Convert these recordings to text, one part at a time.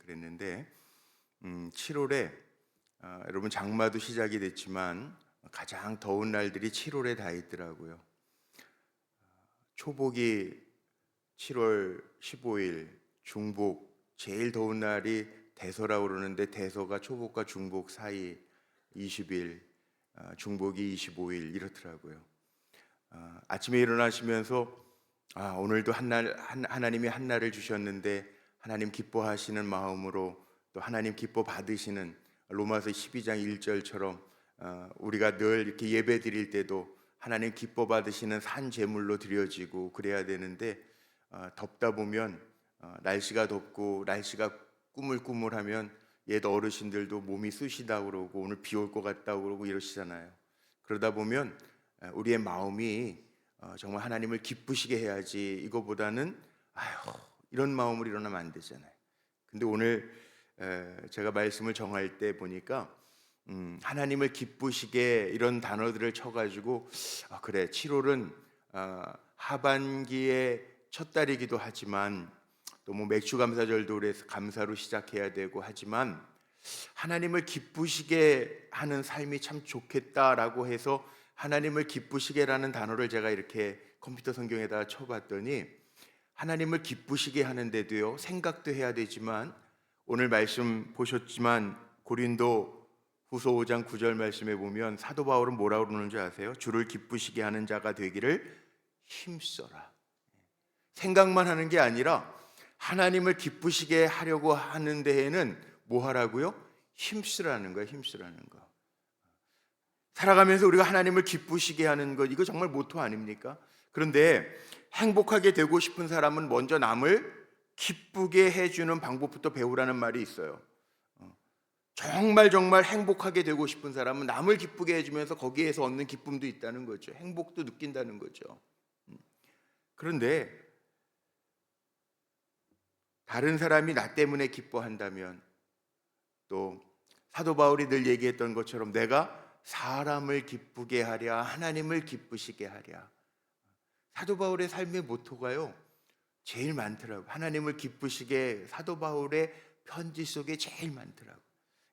그랬는데 7월에 여러분 장마도 시작이 됐지만 가장 더운 날들이 7월에 다 있더라고요. 초복이 7월 15일, 중복 제일 더운 날이 대서라고 그러는데 대서가 초복과 중복 사이 20일, 중복이 25일 이렇더라고요. 아침에 일어나시면서 오늘도 하나님이 한 날을 주셨는데 하나님 기뻐하시는 마음으로 또 하나님 기뻐 받으시는 로마서 12장 1절처럼 우리가 늘 이렇게 예배 드릴 때도 하나님 기뻐 받으시는 산 제물로 드려지고 그래야 되는데 덥다 보면 날씨가 덥고 날씨가 꾸물꾸물하면 옛 어르신들도 몸이 쑤시다고 그러고 오늘 비 올 것 같다고 그러고 이러시잖아요. 그러다 보면 우리의 마음이 정말 하나님을 기쁘시게 해야지 이거보다는 이런 마음으로 일어나면 안 되잖아요. 근데 오늘 제가 말씀을 정할 때 보니까 하나님을 기쁘시게 이런 단어들을 쳐가지고 그래 7월은 하반기의 첫 달이기도 하지만 또 뭐 맥주감사절도 그래서 감사로 시작해야 되고 하지만 하나님을 기쁘시게 하는 삶이 참 좋겠다라고 해서 하나님을 기쁘시게라는 단어를 제가 이렇게 컴퓨터 성경에다가 쳐봤더니 하나님을 기쁘시게 하는데도요 생각도 해야 되지만 오늘 말씀 보셨지만 고린도 후서 5장 9절 말씀에 보면 사도 바울은 뭐라고 그러는 줄 아세요? 주를 기쁘시게 하는 자가 되기를 힘써라. 생각만 하는 게 아니라 하나님을 기쁘시게 하려고 하는 데에는 뭐 하라고요? 힘쓰라는 거예요. 힘쓰라는 거. 살아가면서 우리가 하나님을 기쁘시게 하는 것, 이거 정말 모토 아닙니까? 그런데 행복하게 되고 싶은 사람은 먼저 남을 기쁘게 해주는 방법부터 배우라는 말이 있어요. 정말 행복하게 되고 싶은 사람은 남을 기쁘게 해주면서 거기에서 얻는 기쁨도 있다는 거죠. 행복도 느낀다는 거죠. 그런데 다른 사람이 나 때문에 기뻐한다면 또 사도 바울이 늘 얘기했던 것처럼 내가 사람을 기쁘게 하랴 하나님을 기쁘시게 하랴. 사도 바울의 삶의 모토가요 제일 많더라고요. 하나님을 기쁘시게 사도 바울의 편지 속에 제일 많더라고요.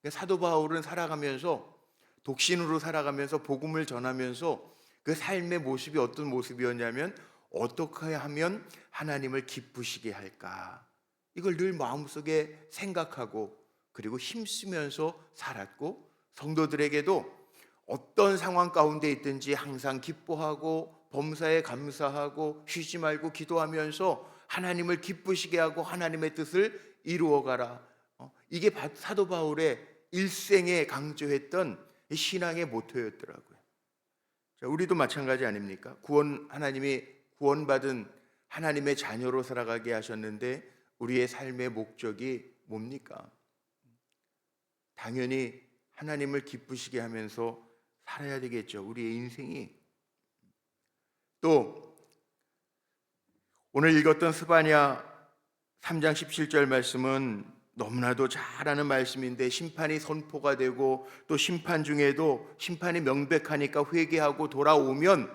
그러니까 사도 바울은 살아가면서 독신으로 살아가면서 복음을 전하면서 그 삶의 모습이 어떤 모습이었냐면 어떻게 하면 하나님을 기쁘시게 할까 이걸 늘 마음속에 생각하고 그리고 힘쓰면서 살았고 성도들에게도 어떤 상황 가운데 있든지 항상 기뻐하고 범사에 감사하고 쉬지 말고 기도하면서 하나님을 기쁘시게 하고 하나님의 뜻을 이루어가라. 이게 사도 바울의 일생에 강조했던 신앙의 모토였더라고요. 자, 우리도 마찬가지 아닙니까? 하나님이 구원받은 하나님의 자녀로 살아가게 하셨는데 우리의 삶의 목적이 뭡니까? 당연히 하나님을 기쁘시게 하면서 살아야 되겠죠. 우리의 인생이. 또 오늘 읽었던 스바냐 3장 17절 말씀은 너무나도 잘 아는 말씀인데 심판이 선포가 되고 또 심판 중에도 심판이 명백하니까 회개하고 돌아오면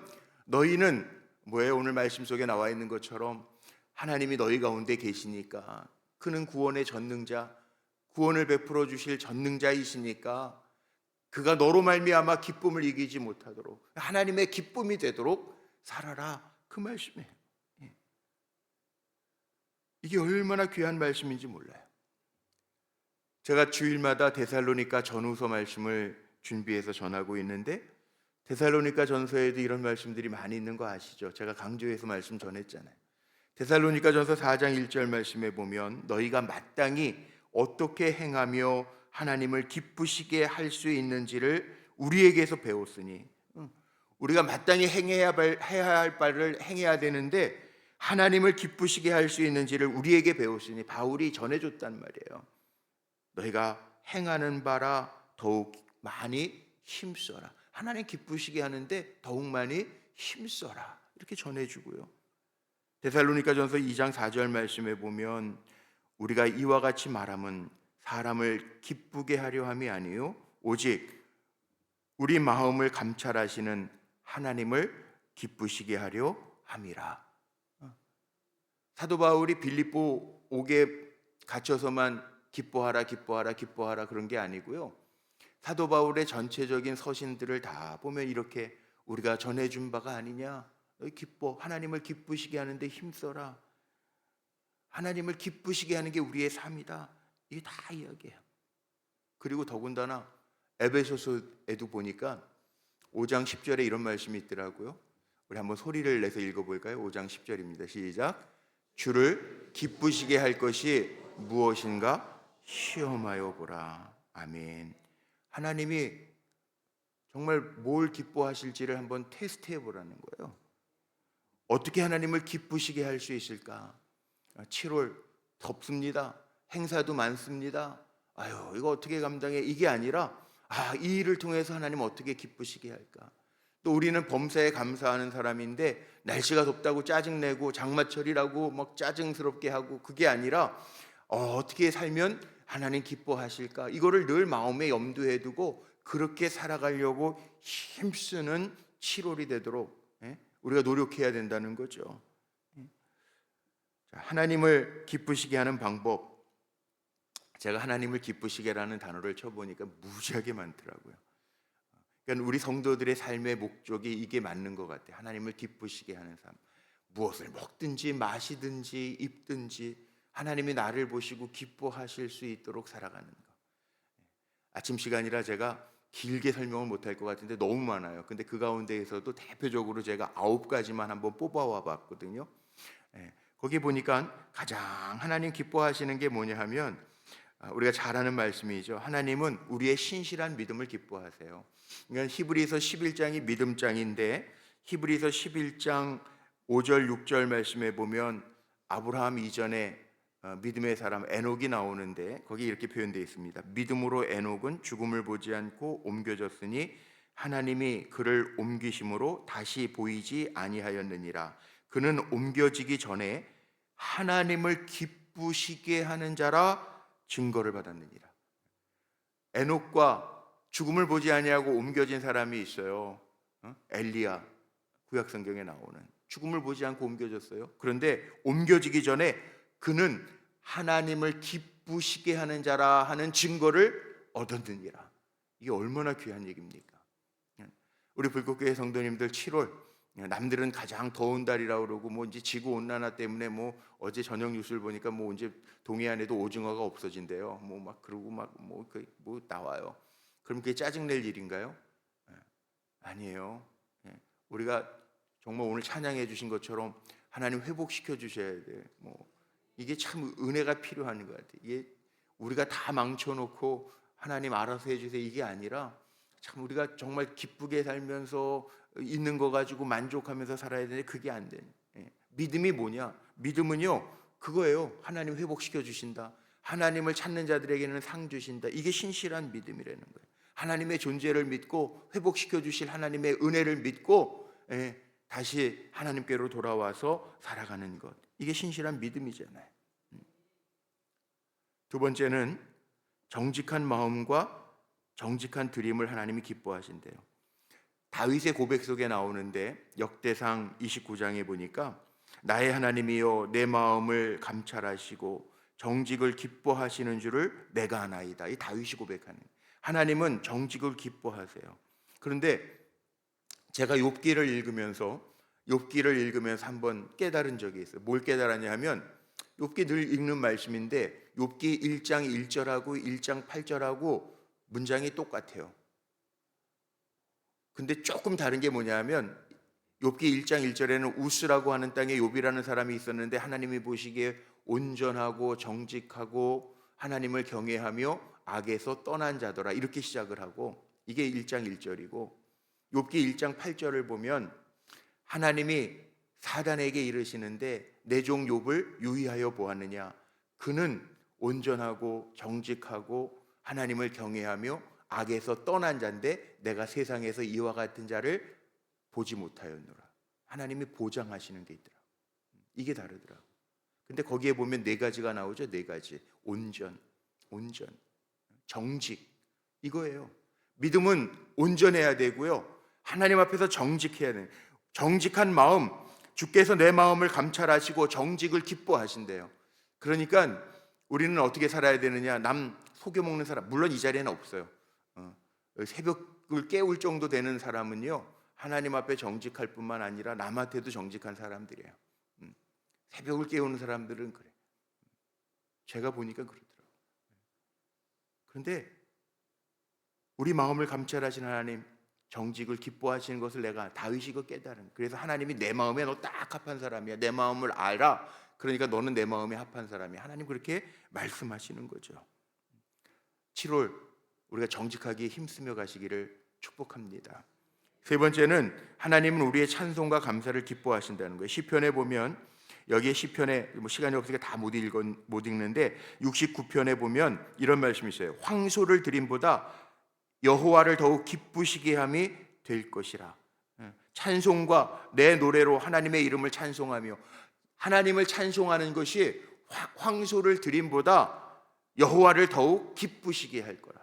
너희는 뭐예요? 오늘 말씀 속에 나와 있는 것처럼 하나님이 너희 가운데 계시니까 그는 구원의 전능자, 구원을 베풀어 주실 전능자이시니까 그가 너로 말미암아 기쁨을 이기지 못하도록 하나님의 기쁨이 되도록 살아라 그 말씀이에요. 이게 얼마나 귀한 말씀인지 몰라요. 제가 주일마다 데살로니가 전후서 말씀을 준비해서 전하고 있는데 데살로니가 전서에도 이런 말씀들이 많이 있는 거 아시죠? 제가 강조해서 말씀 전했잖아요. 데살로니가 전서 4장 1절 말씀에 보면 너희가 마땅히 어떻게 행하며 하나님을 기쁘시게 할 수 있는지를 우리에게서 배웠으니 우리가 마땅히 해야 할 바를 행해야 되는데 하나님을 기쁘시게 할 수 있는지를 우리에게 배웠으니 바울이 전해줬단 말이에요. 너희가 행하는 바라 더욱 많이 힘써라. 하나님 기쁘시게 하는데 더욱 많이 힘써라. 이렇게 전해주고요. 데살로니가전서 2장 4절 말씀에 보면 우리가 이와 같이 말함은 사람을 기쁘게 하려 함이 아니요 오직 우리 마음을 감찰하시는 하나님을 기쁘시게 하려 함이라. 사도 바울이 빌립보 옥에 갇혀서만 기뻐하라 기뻐하라 기뻐하라 그런 게 아니고요. 사도 바울의 전체적인 서신들을 다 보면 이렇게 우리가 전해준 바가 아니냐, 너희 기뻐, 하나님을 기쁘시게 하는데 힘써라, 하나님을 기쁘시게 하는 게 우리의 삶이다, 이게 다 이야기해요. 그리고 더군다나 에베소서에도 보니까 5장 10절에 이런 말씀이 있더라고요. 우리 한번 소리를 내서 읽어볼까요? 5장 10절입니다. 시작. 주를 기쁘시게 할 것이 무엇인가 시험하여 보라. 아멘. 하나님이 정말 뭘 기뻐하실지를 한번 테스트해 보라는 거예요. 어떻게 하나님을 기쁘시게 할 수 있을까? 7월 덥습니다. 행사도 많습니다. 아유, 이거 어떻게 감당해? 이게 아니라 이 일을 통해서 하나님 어떻게 기쁘시게 할까? 또 우리는 범사에 감사하는 사람인데 날씨가 덥다고 짜증내고 장마철이라고 막 짜증스럽게 하고 그게 아니라 어떻게 살면 하나님 기뻐하실까? 이거를 늘 마음에 염두에 두고 그렇게 살아가려고 힘쓰는 7월이 되도록 우리가 노력해야 된다는 거죠. 하나님을 기쁘시게 하는 방법, 제가 하나님을 기쁘시게라는 단어를 쳐보니까 무지하게 많더라고요. 그러니까 우리 성도들의 삶의 목적이 이게 맞는 것 같아요. 하나님을 기쁘시게 하는 삶. 무엇을 먹든지 마시든지 입든지 하나님이 나를 보시고 기뻐하실 수 있도록 살아가는 것. 아침 시간이라 제가 길게 설명을 못할 것 같은데 너무 많아요. 근데 그 가운데에서도 대표적으로 제가 9가지만 한번 뽑아와 봤거든요. 거기 보니까 가장 하나님 기뻐하시는 게 뭐냐 하면 우리가 잘 아는 말씀이죠. 하나님은 우리의 신실한 믿음을 기뻐하세요. 그러니까 히브리서 11장이 믿음장인데 히브리서 11장 5절 6절 말씀에 보면 아브라함 이전에 믿음의 사람 에녹이 나오는데 거기 이렇게 표현되어 있습니다. 믿음으로 에녹은 죽음을 보지 않고 옮겨졌으니 하나님이 그를 옮기심으로 다시 보이지 아니하였느니라. 그는 옮겨지기 전에 하나님을 기쁘시게 하는 자라 증거를 받았느니라. 에녹과 죽음을 보지 아니하고 옮겨진 사람이 있어요. 엘리야, 구약 성경에 나오는 죽음을 보지 않고 옮겨졌어요. 그런데 옮겨지기 전에 그는 하나님을 기쁘시게 하는 자라 하는 증거를 얻었느니라. 이게 얼마나 귀한 얘기입니까? 우리 불꽃교회 성도님들 7월 남들은 가장 더운 달이라고 그러고 뭐 이제 지구 온난화 때문에 뭐 어제 저녁 뉴스를 보니까 뭐 이제 동해안에도 오징어가 없어진대요. 뭐 막 그러고 막 뭐 나와요. 그럼 그게 짜증낼 일인가요? 아니에요. 우리가 정말 오늘 찬양해 주신 것처럼 하나님 회복시켜 주셔야 돼. 뭐 이게 참 은혜가 필요한 것 같아요. 이게 우리가 다 망쳐놓고 하나님 알아서 해주세요 이게 아니라 참 우리가 정말 기쁘게 살면서 있는 거 가지고 만족하면서 살아야 되는데 그게 안 돼. 믿음이 뭐냐? 믿음은요 그거예요. 하나님 회복시켜 주신다. 하나님을 찾는 자들에게는 상 주신다. 이게 신실한 믿음이라는 거예요. 하나님의 존재를 믿고 회복시켜 주실 하나님의 은혜를 믿고 다시 하나님께로 돌아와서 살아가는 것. 이게 신실한 믿음이잖아요. 두 번째는 정직한 마음과 정직한 드림을 하나님이 기뻐하신대요. 다윗의 고백 속에 나오는데 역대상 29장에 보니까 나의 하나님이여 내 마음을 감찰하시고 정직을 기뻐하시는 줄을 내가 아나이다. 이 다윗이 고백하는 하나님은 정직을 기뻐하세요. 그런데 제가 욥기를 읽으면서 한번 깨달은 적이 있어요. 뭘 깨달았냐 하면 욥기 늘 읽는 말씀인데 욥기 1장 1절하고 1장 8절하고 문장이 똑같아요. 근데 조금 다른 게 뭐냐면 욥기 1장 1절에는 우스라고 하는 땅에 욥이라는 사람이 있었는데 하나님이 보시기에 온전하고 정직하고 하나님을 경외하며 악에서 떠난 자더라 이렇게 시작을 하고 이게 1장 1절이고 욥기 1장 8절을 보면 하나님이 사단에게 이르시는데 내 종 욥을 유의하여 보았느냐 그는 온전하고 정직하고 하나님을 경외하며 악에서 떠난 자인데 내가 세상에서 이와 같은 자를 보지 못하였노라. 하나님이 보장하시는 게 있더라고. 이게 다르더라고. 근데 거기에 보면 4가지가 나오죠. 4가지. 온전, 정직 이거예요. 믿음은 온전해야 되고요. 하나님 앞에서 정직해야 돼요. 정직한 마음, 주께서 내 마음을 감찰하시고 정직을 기뻐하신대요. 그러니까 우리는 어떻게 살아야 되느냐? 남 속여먹는 사람, 물론 이 자리에는 없어요. 새벽을 깨울 정도 되는 사람은요, 하나님 앞에 정직할 뿐만 아니라 남한테도 정직한 사람들이에요. 새벽을 깨우는 사람들은 그래. 제가 보니까 그러더라고요. 그런데 우리 마음을 감찰하신 하나님, 정직을 기뻐하시는 것을 내가 다윗이 그 깨달은. 그래서 하나님이 내 마음에 너 딱 합한 사람이야. 내 마음을 알아. 그러니까 너는 내 마음에 합한 사람이야. 하나님 그렇게 말씀하시는 거죠. 7월 우리가 정직하게 힘쓰며 가시기를 축복합니다. 세 번째는 하나님은 우리의 찬송과 감사를 기뻐하신다는 거예요. 시편에 보면 여기에 시편에 시간이 없으니까 다 못 읽는데 69편에 보면 이런 말씀이 있어요. 황소를 드림보다 여호와를 더욱 기쁘시게 함이 될 것이라. 찬송과 내 노래로 하나님의 이름을 찬송하며, 하나님을 찬송하는 것이 황소를 드림보다 여호와를 더욱 기쁘시게 할 거라.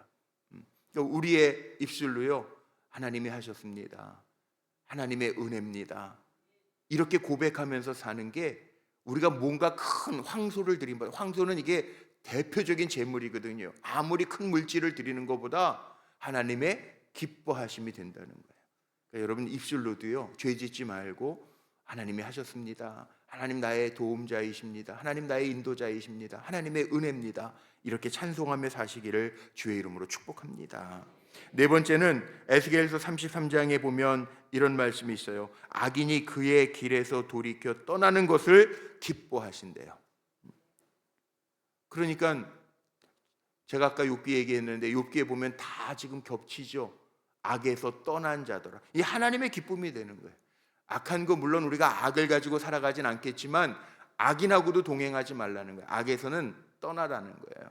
우리의 입술로요, 하나님이 하셨습니다, 하나님의 은혜입니다, 이렇게 고백하면서 사는 게, 우리가 뭔가 큰 황소를 드림보다, 황소는 이게 대표적인 제물이거든요. 아무리 큰 물질을 드리는 것보다 하나님의 기뻐하심이 된다는 거예요. 그러니까 여러분 입술로도요, 죄 짓지 말고 하나님이 하셨습니다, 하나님 나의 도움자이십니다, 하나님 나의 인도자이십니다, 하나님의 은혜입니다, 이렇게 찬송하며 사시기를 주의 이름으로 축복합니다. 네 번째는 에스겔서 33장에 보면 이런 말씀이 있어요. 악인이 그의 길에서 돌이켜 떠나는 것을 기뻐하신대요. 그러니까 제가 아까 욥기 얘기했는데 욥기에 보면 다 지금 겹치죠. 악에서 떠난 자더라. 이 하나님의 기쁨이 되는 거예요. 악한 거 물론 우리가 악을 가지고 살아가진 않겠지만 악인하고도 동행하지 말라는 거예요. 악에서는 떠나라는 거예요.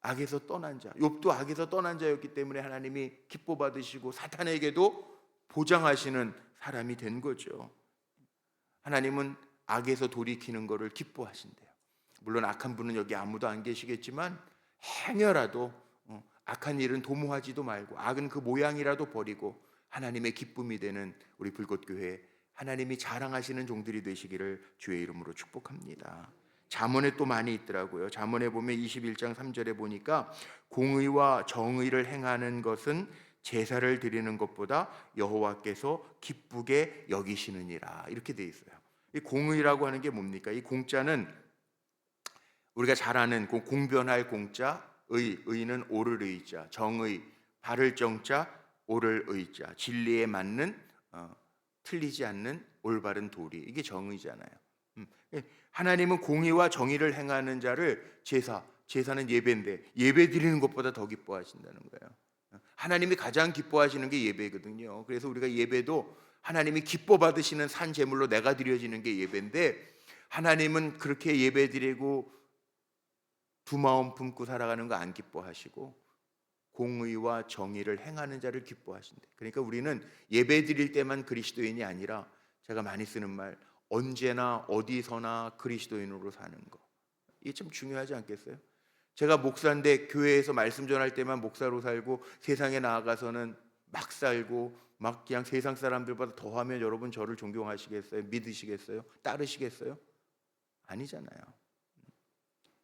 악에서 떠난 자. 욥도 악에서 떠난 자였기 때문에 하나님이 기뻐 받으시고 사탄에게도 보장하시는 사람이 된 거죠. 하나님은 악에서 돌이키는 것을 기뻐하신대요. 물론 악한 분은 여기 아무도 안 계시겠지만 행여라도 악한 일은 도모하지도 말고 악은 그 모양이라도 버리고 하나님의 기쁨이 되는 우리 불꽃교회, 하나님이 자랑하시는 종들이 되시기를 주의 이름으로 축복합니다. 잠언에 또 많이 있더라고요. 잠언에 보면 21장 3절에 보니까 공의와 정의를 행하는 것은 제사를 드리는 것보다 여호와께서 기쁘게 여기시느니라, 이렇게 돼 있어요. 이 공의라고 하는 게 뭡니까? 이 공자는 우리가 잘 아는 공변할 공자, 의는 옳을 의자, 정의, 바를 정자, 옳을 의자, 진리에 맞는 틀리지 않는 올바른 도리, 이게 정의잖아요. 하나님은 공의와 정의를 행하는 자를 제사는 예배인데 예배 드리는 것보다 더 기뻐하신다는 거예요. 하나님이 가장 기뻐하시는 게 예배거든요. 그래서 우리가 예배도 하나님이 기뻐 받으시는 산 제물로 내가 드려지는 게 예배인데, 하나님은 그렇게 예배 드리고 두 마음 품고 살아가는 거 안 기뻐하시고 공의와 정의를 행하는 자를 기뻐하신대. 그러니까 우리는 예배 드릴 때만 그리스도인이 아니라, 제가 많이 쓰는 말, 언제나 어디서나 그리스도인으로 사는 거, 이게 참 중요하지 않겠어요? 제가 목사인데 교회에서 말씀 전할 때만 목사로 살고 세상에 나아가서는 막 살고 막 그냥 세상 사람들보다 더하면 여러분 저를 존경하시겠어요? 믿으시겠어요? 따르시겠어요? 아니잖아요.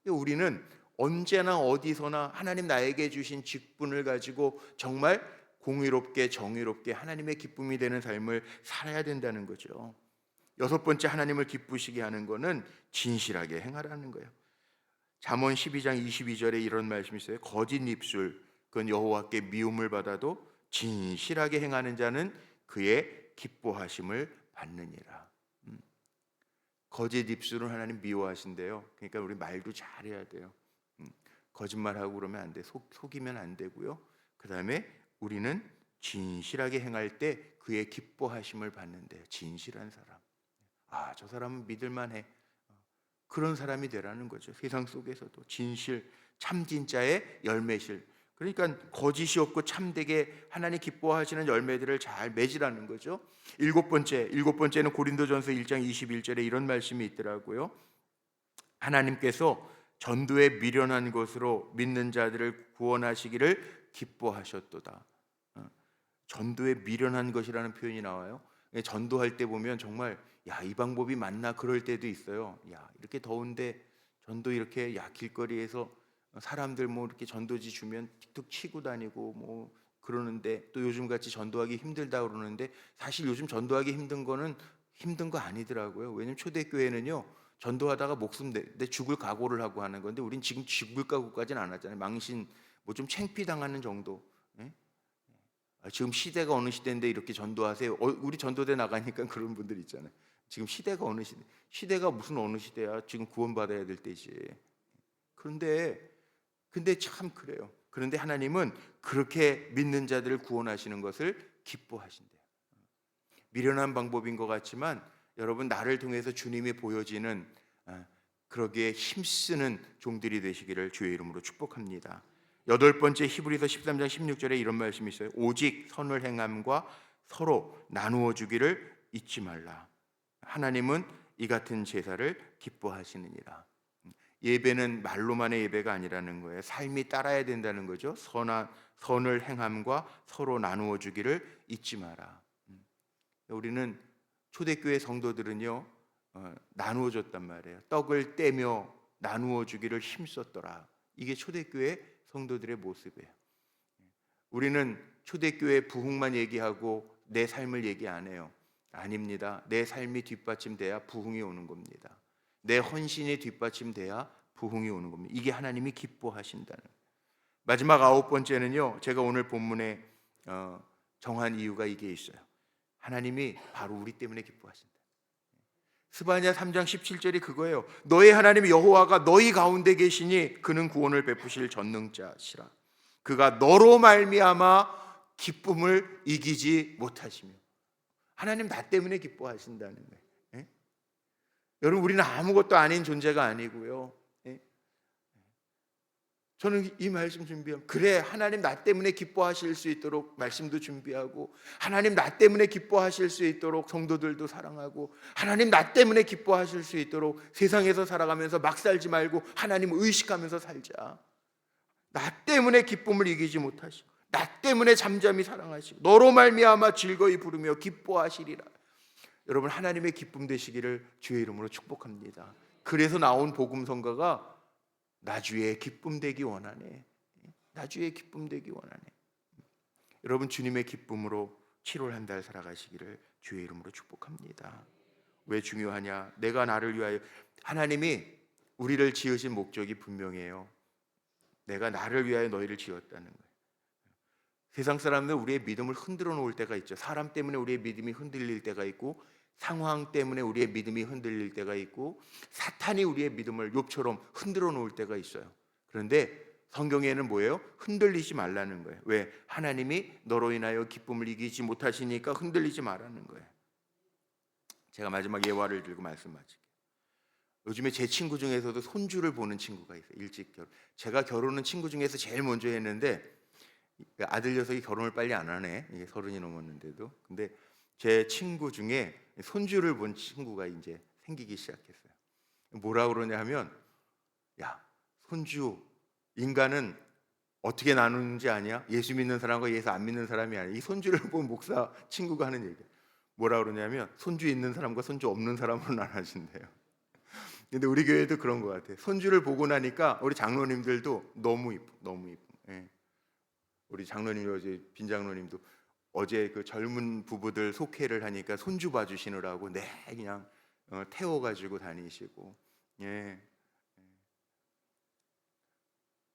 우리는 언제나 어디서나 하나님 나에게 주신 직분을 가지고 정말 공의롭게 정의롭게 하나님의 기쁨이 되는 삶을 살아야 된다는 거죠. 여섯 번째, 하나님을 기쁘시게 하는 것은 진실하게 행하라는 거예요. 잠언 12장 22절에 이런 말씀이 있어요. 거짓 입술, 그건 여호와께 미움을 받아도 진실하게 행하는 자는 그의 기뻐하심을 받느니라. 거짓 입술은 하나님 미워하신대요. 그러니까 우리 말도 잘해야 돼요. 거짓말하고 그러면 안 돼. 속이면 안 되고요. 그 다음에 우리는 진실하게 행할 때 그의 기뻐하심을 받는데요. 진실한 사람, 저 사람은 믿을만해, 그런 사람이 되라는 거죠. 세상 속에서도 진실, 참 진짜의 열매실, 그러니까 거짓이 없고 참되게 하나님 기뻐하시는 열매들을 잘 맺으라는 거죠. 일곱 번째는 고린도전서 1장 21절에 이런 말씀이 있더라고요. 하나님께서 전도에 미련한 것으로 믿는 자들을 구원하시기를 기뻐하셨도다. 전도에 미련한 것이라는 표현이 나와요. 전도할 때 보면 정말 이 방법이 맞나 그럴 때도 있어요. 이렇게 더운데 전도 이렇게 길거리에서 사람들 뭐 이렇게 전도지 주면 틱톡 치고 다니고 뭐 그러는데, 또 요즘같이 전도하기 힘들다 그러는데, 사실 요즘 전도하기 힘든 거는 힘든 거 아니더라고요. 왜냐면 초대교회는요, 전도하다가 목숨 내 죽을 각오를 하고 하는 건데, 우린 지금 죽을 각오까지는 안 하잖아요. 망신 뭐 좀 창피당하는 정도. 예? 지금 시대가 어느 시대인데 이렇게 전도하세요. 우리 전도대 나가니까 그런 분들 있잖아요. 지금 시대가 어느 시대? 시대가 무슨 어느 시대야? 지금 구원받아야 될 때지. 근데 참 그래요. 그런데 하나님은 그렇게 믿는 자들을 구원하시는 것을 기뻐하신대요. 미련한 방법인 것 같지만 여러분, 나를 통해서 주님이 보여지는 그러기에 힘쓰는 종들이 되시기를 주의 이름으로 축복합니다. 여덟 번째, 히브리서 13장 16절에 이런 말씀이 있어요. 오직 선을 행함과 서로 나누어 주기를 잊지 말라. 하나님은 이 같은 제사를 기뻐하시느니라. 예배는 말로만의 예배가 아니라는 거예요. 삶이 따라야 된다는 거죠. 선을 행함과 서로 나누어 주기를 잊지 마라. 우리는 초대교회 성도들은요, 나누어 줬단 말이에요. 떡을 떼며 나누어 주기를 힘썼더라. 이게 초대교회 성도들의 모습이에요. 우리는 초대교회 부흥만 얘기하고 내 삶을 얘기 안 해요. 아닙니다. 내 삶이 뒷받침돼야 부흥이 오는 겁니다. 내 헌신이 뒷받침돼야 부흥이 오는 겁니다. 이게 하나님이 기뻐하신다는. 마지막 아홉 번째는요, 제가 오늘 본문에 정한 이유가 이게 있어요. 하나님이 바로 우리 때문에 기뻐하신다. 스바냐 3장 17절이 그거예요. 너의 하나님 여호와가 너희 가운데 계시니 그는 구원을 베푸실 전능자시라. 그가 너로 말미암아 기쁨을 이기지 못하시며. 하나님 나 때문에 기뻐하신다는 거예요. 예? 여러분, 우리는 아무것도 아닌 존재가 아니고요. 예? 저는 이 말씀 준비하면, 그래, 하나님 나 때문에 기뻐하실 수 있도록 말씀도 준비하고, 하나님 나 때문에 기뻐하실 수 있도록 성도들도 사랑하고, 하나님 나 때문에 기뻐하실 수 있도록 세상에서 살아가면서 막 살지 말고 하나님을 의식하면서 살자. 나 때문에 기쁨을 이기지 못하시고, 나 때문에 잠잠히 사랑하시고, 너로 말미암아 즐거이 부르며 기뻐하시리라. 여러분, 하나님의 기쁨 되시기를 주의 이름으로 축복합니다. 그래서 나온 복음 성가가 나 주의 기쁨 되기 원하네. 나 주의 기쁨 되기 원하네. 여러분, 주님의 기쁨으로 7월 한 달 살아가시기를 주의 이름으로 축복합니다. 왜 중요하냐? 내가 나를 위하여, 하나님이 우리를 지으신 목적이 분명해요. 내가 나를 위하여 너희를 지었다는 거예요. 세상 사람들은 우리의 믿음을 흔들어 놓을 때가 있죠. 사람 때문에 우리의 믿음이 흔들릴 때가 있고, 상황 때문에 우리의 믿음이 흔들릴 때가 있고, 사탄이 우리의 믿음을 욥처럼 흔들어 놓을 때가 있어요. 그런데 성경에는 뭐예요? 흔들리지 말라는 거예요. 왜? 하나님이 너로 인하여 기쁨을 이기지 못하시니까 흔들리지 말라는 거예요. 제가 마지막 예화를 들고 말씀 마칠게요. 요즘에 제 친구 중에서도 손주를 보는 친구가 있어요. 일찍 결혼. 제가 결혼은 친구 중에서 제일 먼저 했는데 아들 녀석이 결혼을 빨리 안 하네. 이게 30이 넘었는데도. 근데 제 친구 중에 손주를 본 친구가 이제 생기기 시작했어요. 뭐라 그러냐 하면, 야, 손주, 인간은 어떻게 나누는지 아냐? 예수 믿는 사람과 예수 안 믿는 사람이 아니야. 이 손주를 본 목사 친구가 하는 얘기예요. 뭐라 그러냐면, 손주 있는 사람과 손주 없는 사람으로 나눠진대요. 근데 우리 교회도 그런 것 같아요. 손주를 보고 나니까 우리 장로님들도 너무 이뻐, 너무 이뻐. 예. 우리 장로님, 어제 빈 장로님도 어제 그 젊은 부부들 속회를 하니까 손주 봐주시느라고 그냥 태워가지고 다니시고. 예.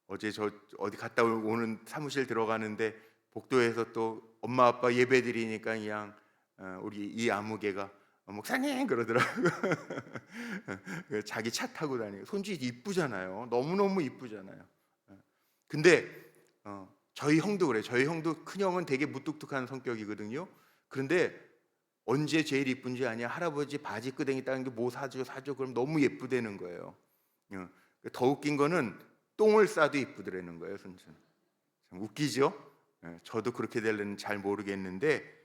어제 저 어디 갔다 오는 사무실 들어가는데 복도에서 또 엄마 아빠 예배 드리니까 그냥 우리 이 아무개가 목사님 그러더라고. 자기 차 타고 다니고. 손주 이쁘잖아요. 너무너무 이쁘잖아요. 근데 저희 형도 그래요. 저희 형도 큰형은 되게 무뚝뚝한 성격이거든요. 그런데 언제 제일 이쁜지 아냐? 할아버지 바지 끄댕이 따는 게 뭐 사줘 그럼 너무 예쁘다는 거예요. 더 웃긴 거는 똥을 싸도 이쁘더라는 거예요. 손주는. 웃기죠? 저도 그렇게 되려는 잘 모르겠는데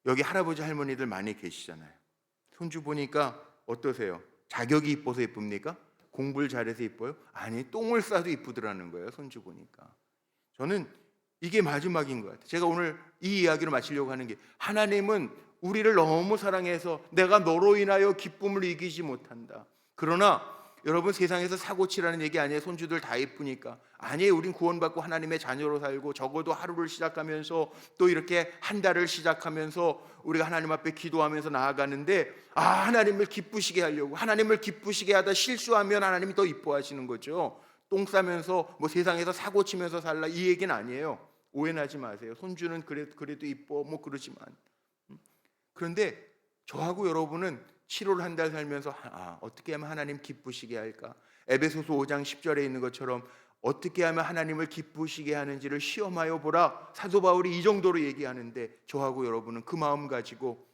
여기 할아버지 할머니들 많이 계시잖아요. 손주 보니까 어떠세요? 자격이 이뻐서 이쁩니까? 공부를 잘해서 이뻐요? 아니, 똥을 싸도 이쁘더라는 거예요. 손주 보니까. 저는 이게 마지막인 것 같아요. 제가 오늘 이 이야기를 마치려고 하는 게, 하나님은 우리를 너무 사랑해서 내가 너로 인하여 기쁨을 이기지 못한다. 그러나 여러분 세상에서 사고 치라는 얘기 아니에요. 손주들 다 예쁘니까. 아니에요. 우린 구원받고 하나님의 자녀로 살고 적어도 하루를 시작하면서 또 이렇게 한 달을 시작하면서 우리가 하나님 앞에 기도하면서 나아가는데 하나님을 기쁘시게 하려고 하나님을 기쁘시게 하다 실수하면 하나님이 더 이뻐하시는 거죠. 똥 싸면서 뭐 세상에서 사고 치면서 살라 이 얘기는 아니에요. 오해하지 마세요. 손주는 그래도 이뻐 뭐 그러지만 그런데 저하고 여러분은 7월 한 달 살면서 어떻게 하면 하나님 기쁘시게 할까? 에베소서 5장 10절에 있는 것처럼 어떻게 하면 하나님을 기쁘시게 하는지를 시험하여 보라. 사도 바울이 이 정도로 얘기하는데 저하고 여러분은 그 마음 가지고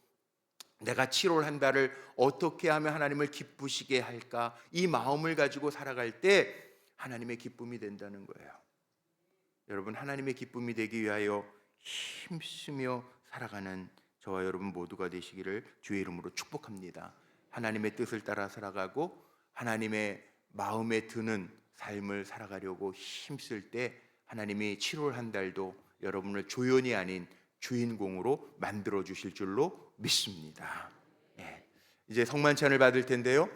내가 7월 한 달을 어떻게 하면 하나님을 기쁘시게 할까? 이 마음을 가지고 살아갈 때 하나님의 기쁨이 된다는 거예요. 여러분 하나님의 기쁨이 되기 위하여 힘쓰며 살아가는 저와 여러분 모두가 되시기를 주의 이름으로 축복합니다. 하나님의 뜻을 따라 살아가고 하나님의 마음에 드는 삶을 살아가려고 힘쓸 때 하나님이 7월 한 달도 여러분을 조연이 아닌 주인공으로 만들어 주실 줄로 믿습니다. 이제 성만찬을 받을 텐데요.